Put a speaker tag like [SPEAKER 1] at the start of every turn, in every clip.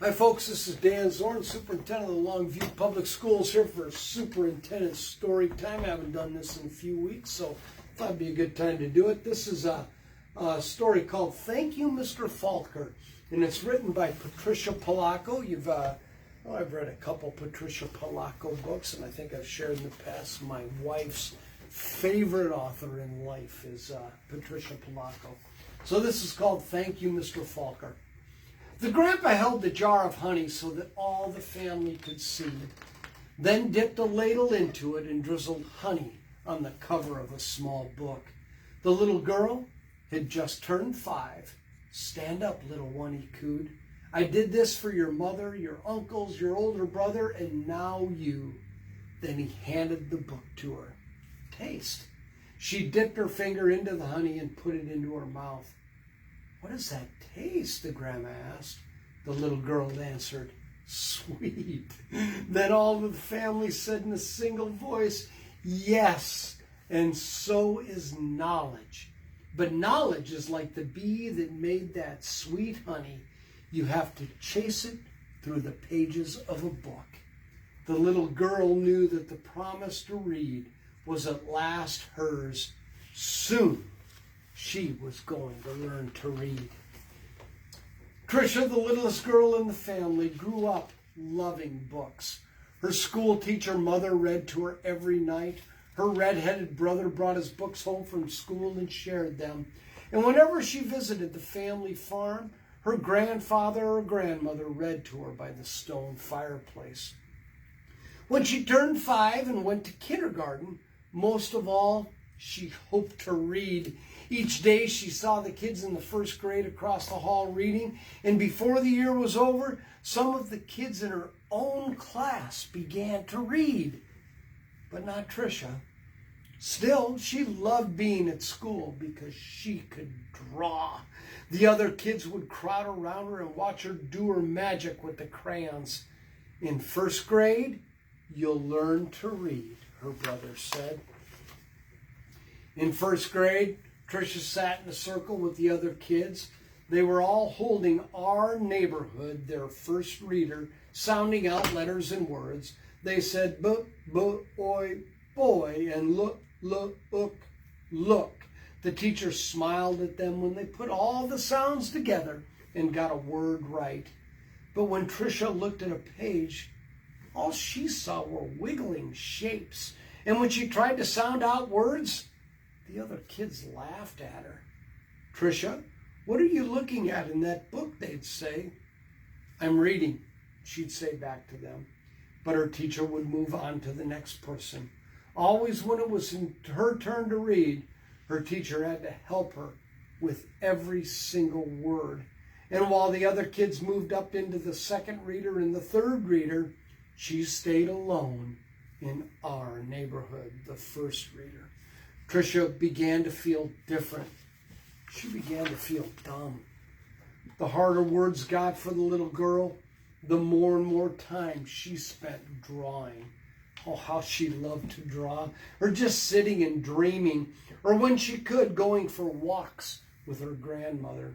[SPEAKER 1] Hi folks, this is Dan Zorn, Superintendent of the Longview Public Schools, here for Superintendent Story Time. I haven't done this in a few weeks, so thought it'd be a good time to do it. This is a story called Thank You, Mr. Falker, and it's written by Patricia Polacco. I've read a couple Patricia Polacco books, and I think I've shared in the past my wife's favorite author in life is Patricia Polacco. So this is called Thank You, Mr. Falker. The grandpa held the jar of honey so that all the family could see, then dipped a ladle into it and drizzled honey on the cover of a small book. The little girl had just turned 5. "Stand up, little one," he cooed. "I did this for your mother, your uncles, your older brother, and now you." Then he handed the book to her. "Taste." She dipped her finger into the honey and put it into her mouth. "What does that taste?" the grandma asked. The little girl answered, "Sweet." Then all of the family said in a single voice, "Yes, and so is knowledge. But knowledge is like the bee that made that sweet honey. You have to chase it through the pages of a book." The little girl knew that the promise to read was at last hers. Soon she was going to learn to read. Tricia, the littlest girl in the family, grew up loving books. Her school teacher mother read to her every night. Her red-headed brother brought his books home from school and shared them. And whenever she visited the family farm, her grandfather or grandmother read to her by the stone fireplace. When she turned 5 and went to kindergarten, most of all, she hoped to read. Each day she saw the kids in the first grade across the hall reading, and before the year was over, some of the kids in her own class began to read. But not Tricia. Still, she loved being at school because she could draw. The other kids would crowd around her and watch her do her magic with the crayons. "In first grade, you'll learn to read," her brother said. In first grade, Tricia sat in a circle with the other kids. They were all holding Our Neighborhood, their first reader, sounding out letters and words. They said, "Book, boy, boy," and "look, look, look." The teacher smiled at them when they put all the sounds together and got a word right. But when Tricia looked at a page, all she saw were wiggling shapes. And when she tried to sound out words, the other kids laughed at her. "Tricia, what are you looking at in that book?" they'd say. "I'm reading," she'd say back to them. But her teacher would move on to the next person. Always when it was her turn to read, her teacher had to help her with every single word. And while the other kids moved up into the second reader and the third reader, she stayed alone in Our Neighborhood, the first reader. Tricia began to feel different. She began to feel dumb. The harder words got for the little girl, the more and more time she spent drawing. Oh, how she loved to draw, or just sitting and dreaming, or when she could, going for walks with her grandmother.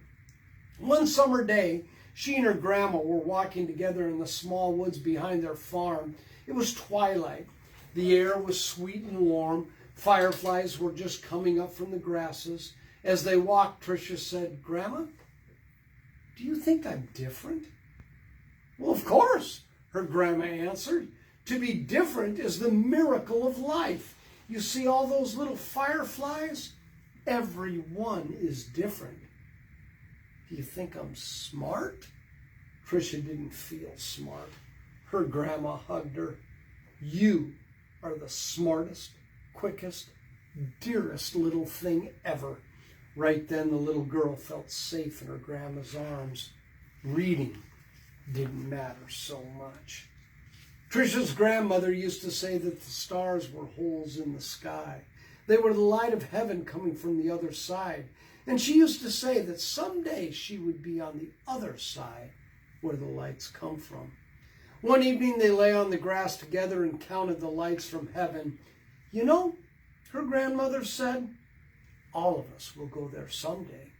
[SPEAKER 1] One summer day, she and her grandma were walking together in the small woods behind their farm. It was twilight. The air was sweet and warm. Fireflies were just coming up from the grasses. As they walked, Tricia said, "Grandma, do you think I'm different?" "Well, of course," her grandma answered. "To be different is the miracle of life. You see all those little fireflies? Every one is different." "Do you think I'm smart?" Tricia didn't feel smart. Her grandma hugged her. "You are the smartest, quickest, dearest little thing ever." Right then, the little girl felt safe in her grandma's arms. Reading didn't matter so much. Tricia's grandmother used to say that the stars were holes in the sky. They were the light of heaven coming from the other side. And she used to say that someday she would be on the other side where the lights come from. One evening they lay on the grass together and counted the lights from heaven. "You know," her grandmother said, "all of us will go there someday.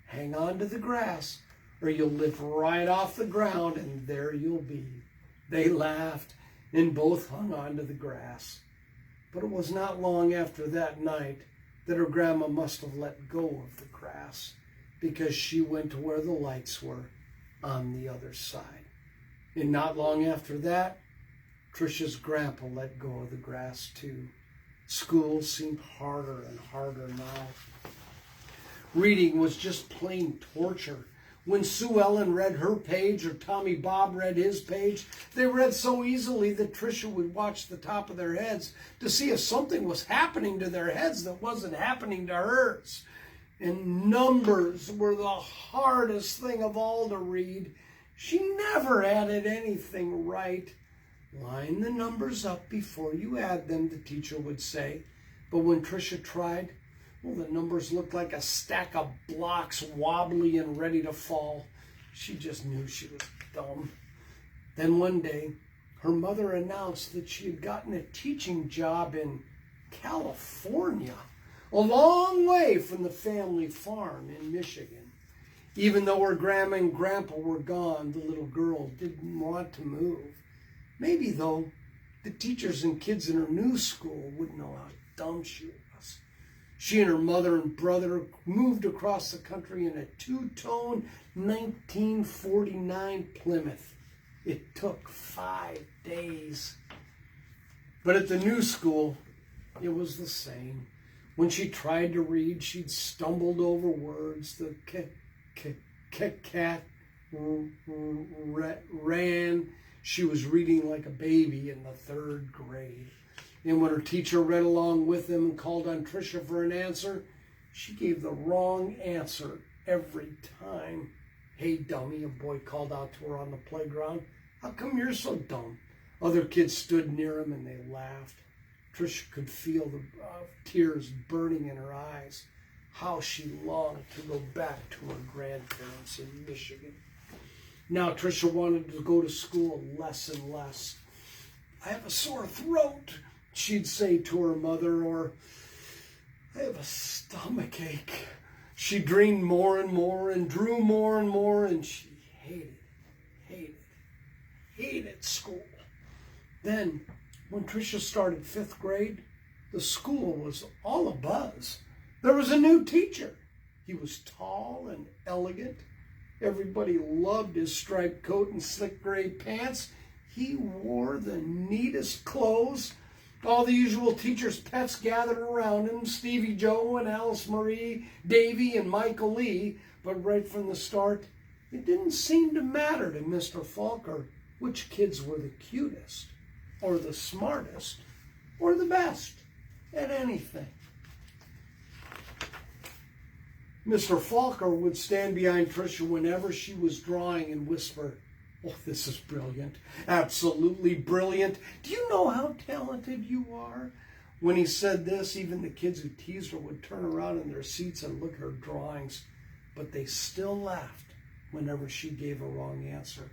[SPEAKER 1] Hang on to the grass, or you'll lift right off the ground and there you'll be." They laughed and both hung onto the grass. But it was not long after that night that her grandma must have let go of the grass, because she went to where the lights were on the other side. And not long after that, Tricia's grandpa let go of the grass too. School seemed harder and harder now. Reading was just plain torture. When Sue Ellen read her page or Tommy Bob read his page, they read so easily that Tricia would watch the top of their heads to see if something was happening to their heads that wasn't happening to hers. And numbers were the hardest thing of all to read. She never added anything right. "Line the numbers up before you add them," the teacher would say. But when Tricia tried, well, the numbers looked like a stack of blocks, wobbly and ready to fall. She just knew she was dumb. Then one day, her mother announced that she had gotten a teaching job in California, a long way from the family farm in Michigan. Even though her grandma and grandpa were gone, the little girl didn't want to move. Maybe, though, the teachers and kids in her new school wouldn't know how dumb she was. She and her mother and brother moved across the country in a two-tone 1949 Plymouth. It took 5 days. But at the new school, it was the same. When she tried to read, she'd stumbled over words. The cat ran. She was reading like a baby in the 3rd grade. And when her teacher read along with them and called on Tricia for an answer, she gave the wrong answer every time. "Hey, dummy," a boy called out to her on the playground. "How come you're so dumb?" Other kids stood near him and they laughed. Tricia could feel the tears burning in her eyes. How she longed to go back to her grandparents in Michigan. Now Tricia wanted to go to school less and less. "I have a sore throat," she'd say to her mother, or "I have a stomach ache." She dreamed more and more and drew more and more, and she hated school. Then, when Tricia started 5th grade, the school was all abuzz. There was a new teacher. He was tall and elegant. Everybody loved his striped coat and slick gray pants. He wore the neatest clothes. All the usual teachers' pets gathered around him: Stevie Joe and Alice Marie, Davy and Michael Lee. But right from the start, it didn't seem to matter to Mr. Falker which kids were the cutest, or the smartest, or the best at anything. Mr. Falker would stand behind Tricia whenever she was drawing and whisper, "Oh, this is brilliant, absolutely brilliant. Do you know how talented you are?" When he said this, even the kids who teased her would turn around in their seats and look at her drawings, but they still laughed whenever she gave a wrong answer.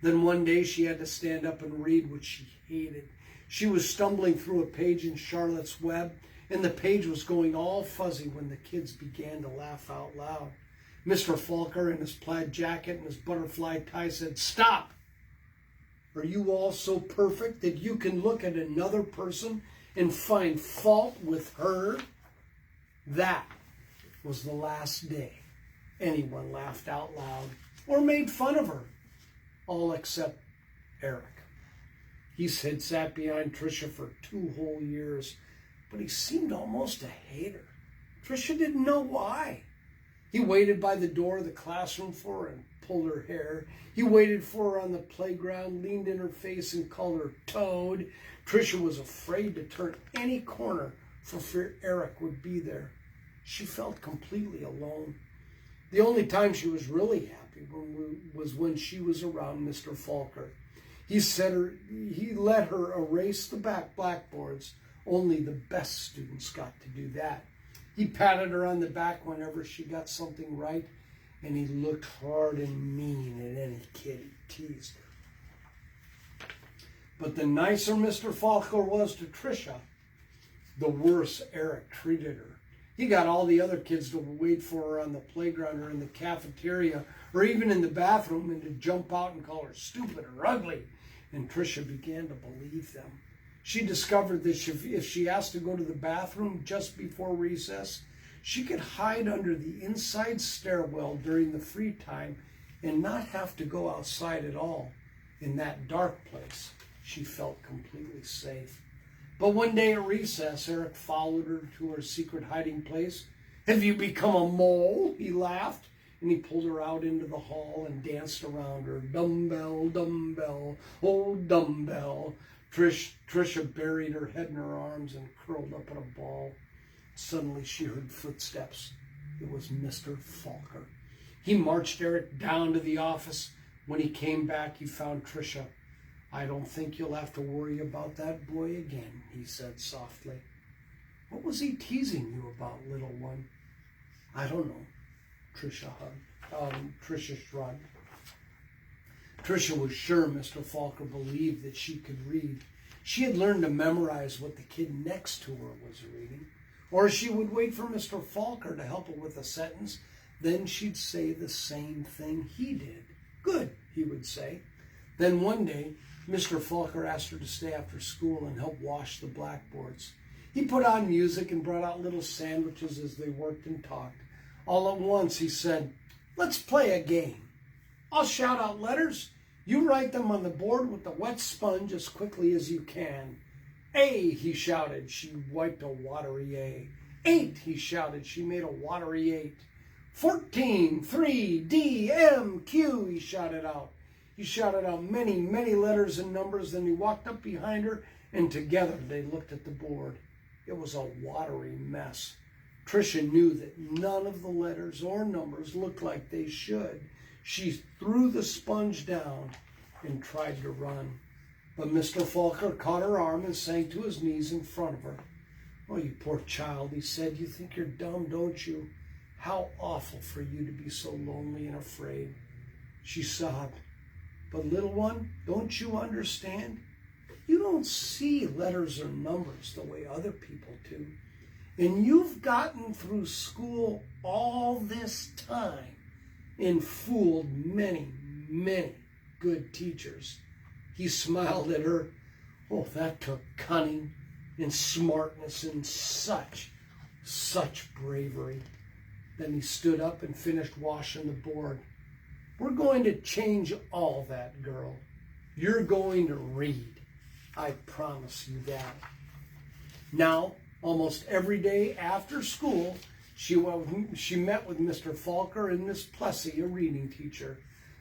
[SPEAKER 1] Then one day she had to stand up and read, which she hated. She was stumbling through a page in Charlotte's Web, and the page was going all fuzzy when the kids began to laugh out loud. Mr. Falker, in his plaid jacket and his butterfly tie, said, "Stop! Are you all so perfect that you can look at another person and find fault with her?" That was the last day anyone laughed out loud or made fun of her, all except Eric. He had sat behind Tricia for 2 whole years, but he seemed almost to hate her. Tricia didn't know why. He waited by the door of the classroom for her and pulled her hair. He waited for her on the playground, leaned in her face and called her Toad. Tricia was afraid to turn any corner for fear Eric would be there. She felt completely alone. The only time she was really happy was when she was around Mr. Falker. He let her erase the back blackboards. Only the best students got to do that. He patted her on the back whenever she got something right, and he looked hard and mean at any kid he teased her. But the nicer Mr. Falker was to Tricia, the worse Eric treated her. He got all the other kids to wait for her on the playground or in the cafeteria or even in the bathroom and to jump out and call her stupid or ugly. And Tricia began to believe them. She discovered that if she asked to go to the bathroom just before recess, she could hide under the inside stairwell during the free time and not have to go outside at all. In that dark place, she felt completely safe. But one day at recess, Eric followed her to her secret hiding place. "Have you become a mole?" he laughed, and he pulled her out into the hall and danced around her. Dumbbell, dumbbell, oh dumbbell. Tricia buried her head in her arms and curled up in a ball. Suddenly she heard footsteps. It was Mr. Falker. He marched Eric down to the office. When he came back, he found Tricia. "I don't think you'll have to worry about that boy again," he said softly. "What was he teasing you about, little one?" "I don't know," Tricia shrugged. Tricia was sure Mr. Falker believed that she could read. She had learned to memorize what the kid next to her was reading. Or she would wait for Mr. Falker to help her with a sentence. Then she'd say the same thing he did. "Good," he would say. Then one day, Mr. Falker asked her to stay after school and help wash the blackboards. He put on music and brought out little sandwiches as they worked and talked. All at once he said, "Let's play a game. I'll shout out letters. You write them on the board with the wet sponge as quickly as you can." "A," he shouted. She wiped a watery A. "8," he shouted. She made a watery 8. 14, 3, D, M, Q, he shouted out. He shouted out many, many letters and numbers. Then he walked up behind her, and together they looked at the board. It was a watery mess. Tricia knew that none of the letters or numbers looked like they should. She threw the sponge down and tried to run. But Mr. Falker caught her arm and sank to his knees in front of her. "Oh, you poor child," he said. "You think you're dumb, don't you? How awful for you to be so lonely and afraid." She sobbed. "But little one, don't you understand? You don't see letters or numbers the way other people do. And you've gotten through school all this time and fooled many, many good teachers." He smiled at her. "Oh, that took cunning and smartness and such bravery." Then he stood up and finished washing the board. "We're going to change all that, girl. You're going to read. I promise you that." Now, almost every day after school, she met with Mr. Falker and Miss Plessy, a reading teacher.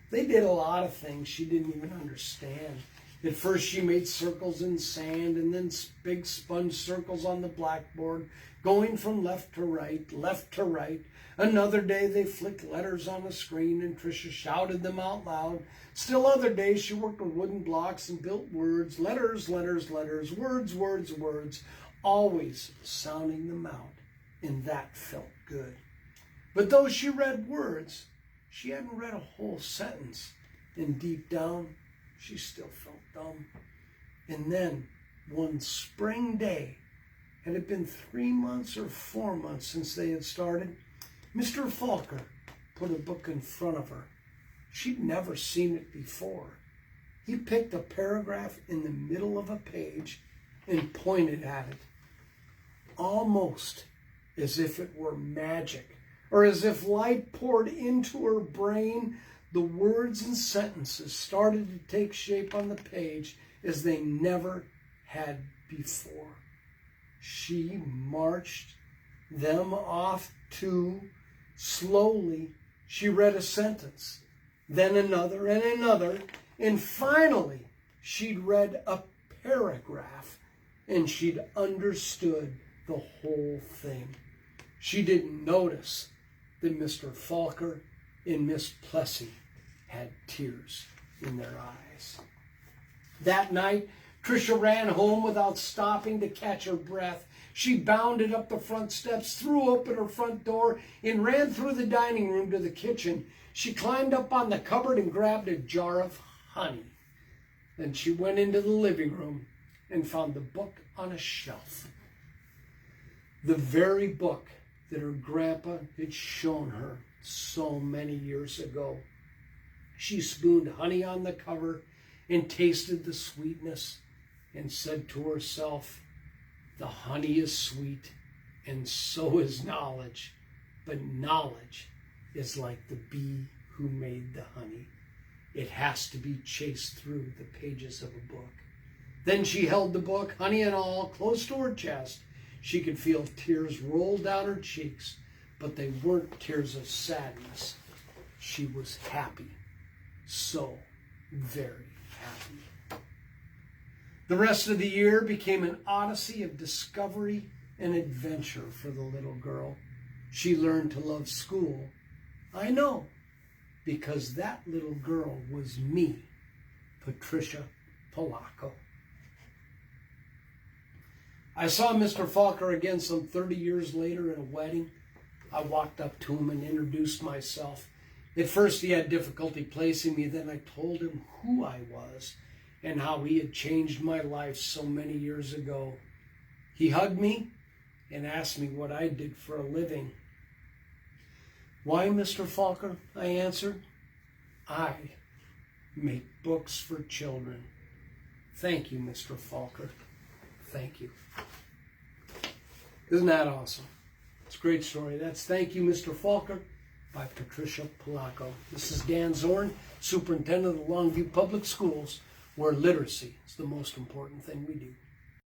[SPEAKER 1] They did a lot of things she didn't even understand. At first she made circles in sand and then big sponge circles on the blackboard, going from left to right, left to right. Another day they flicked letters on the screen and Tricia shouted them out loud. Still other days she worked with wooden blocks and built words, letters, letters, letters, words, words, words, always sounding them out, and that felt good. But though she read words, she hadn't read a whole sentence, and deep down, she still felt dumb. And then, one spring day, had it been 3 months or 4 months since they had started, Mr. Falker put a book in front of her. She'd never seen it before. He picked a paragraph in the middle of a page and pointed at it, almost as if it were magic, or as if light poured into her brain. The words and sentences started to take shape on the page as they never had before. She marched them off too. Slowly, she read a sentence, then another and another, and finally, she'd read a paragraph, and she'd understood the whole thing. She didn't notice that Mr. Falker and Miss Plessy had tears in their eyes. That night, Tricia ran home without stopping to catch her breath. She bounded up the front steps, threw open her front door, and ran through the dining room to the kitchen. She climbed up on the cupboard and grabbed a jar of honey. Then she went into the living room and found the book on a shelf. The very book that her grandpa had shown her so many years ago. She spooned honey on the cover and tasted the sweetness and said to herself, "The honey is sweet and so is knowledge, but knowledge is like the bee who made the honey. It has to be chased through the pages of a book." Then she held the book, honey and all, close to her chest. She could feel tears roll down her cheeks, but they weren't tears of sadness. She was happy, so very happy. The rest of the year became an odyssey of discovery and adventure for the little girl. She learned to love school. I know, because that little girl was me, Patricia Polacco. I saw Mr. Falker again some 30 years later at a wedding. I walked up to him and introduced myself. At first he had difficulty placing me, then I told him who I was and how he had changed my life so many years ago. He hugged me and asked me what I did for a living. "Why, Mr. Falker," I answered, "I make books for children." Thank you, Mr. Falker. Thank you. Isn't that awesome? It's a great story. That's Thank You, Mr. Falker by Patricia Polacco. This is Dan Zorn, Superintendent of the Longview Public Schools, where literacy is the most important thing we do.